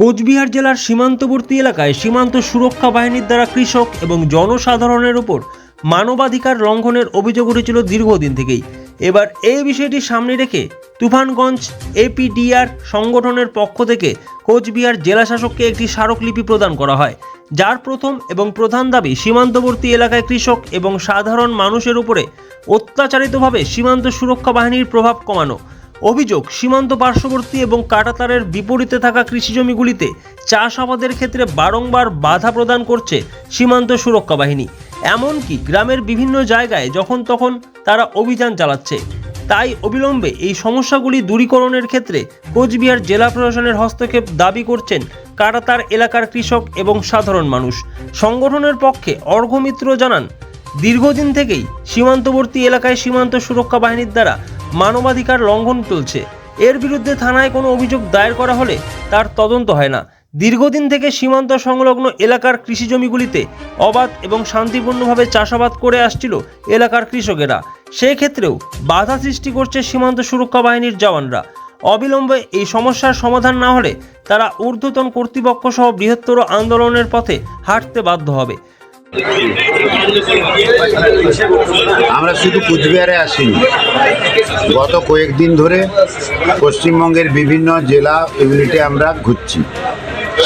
কোচবিহার জেলার সীমান্তবর্তী এলাকায় সীমান্ত সুরক্ষা বাহিনীর দ্বারা কৃষক এবং জনসাধারণের উপর মানবাধিকার লঙ্ঘনের অভিযোগ উঠেছিল দীর্ঘদিন থেকেই। এবার এই বিষয়টি সামনে রেখে তুফানগঞ্জ এপিডিআর সংগঠনের পক্ষ থেকে কোচবিহার জেলাশাসককে একটি স্মারকলিপি প্রদান করা হয়, যার প্রথম এবং প্রধান দাবি সীমান্তবর্তী এলাকায় কৃষক এবং সাধারণ মানুষের উপরে অত্যাচারিতভাবে সীমান্ত সুরক্ষা বাহিনীর প্রভাব কমানো। অভিযোগ, সীমান্ত পার্শ্ববর্তী এবং কাঁটাতারের বিপরীতে থাকা কৃষিজমিগুলিতে চাষাবাদের ক্ষেত্রে বারংবার বাধা প্রদান করছে সীমান্ত সুরক্ষা বাহিনী। এমনকি গ্রামের বিভিন্ন জায়গায় যখন তখন তারা অভিযান চালাচ্ছে। তাই অবিলম্বে এই সমস্যাগুলি দূরীকরণের ক্ষেত্রে কোচবিহার জেলা প্রশাসনের হস্তক্ষেপ দাবি করছেন কাঁটাতার এলাকার কৃষক এবং সাধারণ মানুষ। সংগঠনের পক্ষে অর্ঘ্য মিত্র জানান, দীর্ঘদিন থেকেই সীমান্তবর্তী এলাকায় সীমান্ত সুরক্ষা বাহিনীর দ্বারা মানবাধিকার লঙ্ঘন চলছে। এর বিরুদ্ধে থানায় কোনো অভিযোগ দায়ের করা হলে তার তদন্ত হয় না। দীর্ঘদিন থেকে সীমান্ত সংলগ্ন এলাকার কৃষিজমিগুলিতে অবাধ এবং শান্তিপূর্ণভাবে চাষাবাদ করে আসছিল এলাকার কৃষকেরা। সেই ক্ষেত্রেও বাধা সৃষ্টি করছে সীমান্ত সুরক্ষা বাহিনীর জওয়ানরা। অবিলম্বে এই সমস্যার সমাধান না হলে তারা ঊর্ধ্বতন কর্তৃপক্ষ সহ বৃহত্তর আন্দোলনের পথে হাঁটতে বাধ্য হবে। আমরা শুধু কুচবিহারে আসিনি, গত কয়েকদিন ধরে পশ্চিমবঙ্গের বিভিন্ন জেলা ইউনিটে আমরা ঘুরছি।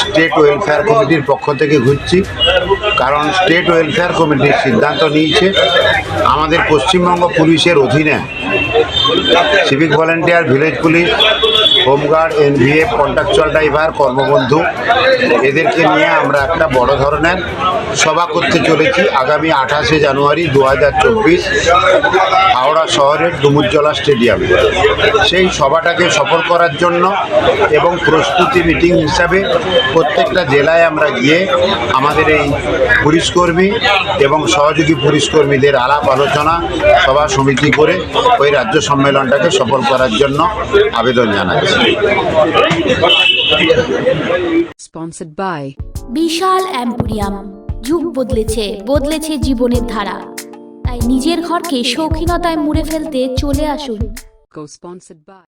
স্টেট ওয়েলফেয়ার কমিটির পক্ষ থেকে ঘুরছি, কারণ স্টেট ওয়েলফেয়ার কমিটির সিদ্ধান্ত নিয়েছে আমাদের পশ্চিমবঙ্গ পুলিশের অধীনে civic volunteer, village police, home guard, NVF, contractual driver, Karmabandhu এদেরকে নিয়ে আমরা একটা বড় ধরনের সভা করতে চলেছি আগামী 28শে জানুয়ারি 2024 হাওড়া শহরের ডুমুরজলা স্টেডিয়ামে। সেই সভাটাকে সফল করার জন্য এবং প্রস্তুতি মিটিং হিসাবে প্রত্যেকটা জেলায় আমরা গিয়ে আমাদের এই পুলিশকর্মী এবং সহযোগী পুলিশকর্মীদের আলাপ আলোচনা সভা সমিতি করে ওই রাজ্য সম্মেলনটাকে সফল করার জন্য আবেদন জানাচ্ছি। Sponsored by Bishal emporium. যুগ বদলেছে জীবনের ধারা। তাই নিজের ঘরকে শৌখিনতায় মুড়ে ফেলতে চলে আসুন। Co-sponsored by